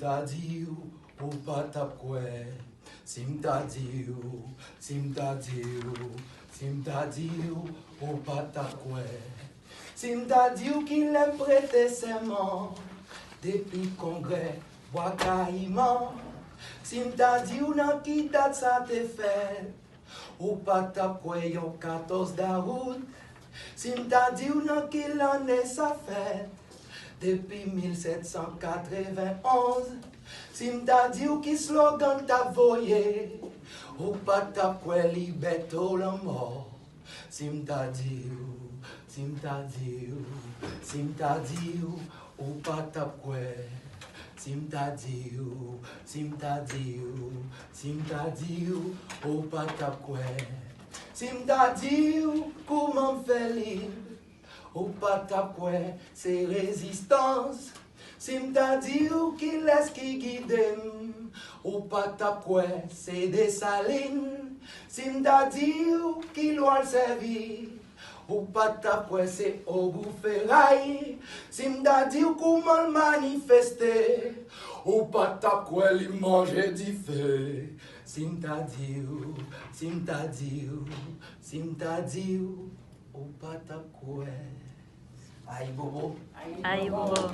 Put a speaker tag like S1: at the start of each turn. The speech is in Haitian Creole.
S1: Simta diu, ou pas tap kwe. Simta diu, simta diu, simta diu, ou pas tap kwe. Simta diu qu'il aime prêter serment depuis congrès, Wakaïman. Simta diu nan ki date ça te fait, ou pas tap kwe yon 14 d'août. Simta diu nan ki l'année ça fait, depuis 1791. Simta diu ki slogan tap voye, ou pas tap kwe libeto la mort. Simta diu, simta diu, simta diu, ou pas tap kwe. Simta diu, simta diu, simta diu, ou pas tap kwe. Simta diu, comment faire libre, ou pas tap kwe, c'est résistance. Simta diu, qui laisse qui guide, ou pas tap kwe, c'est des salines. Simta diu, qui doit servir, ou pas tap kwe, c'est au boufferai. Simta diu, comment manifester, ou pas tap kwe, li manger du feu. Simta diu, simta diu, simta diu, ou pas tap kwe. Aïe bobo.
S2: Aïe, bobo.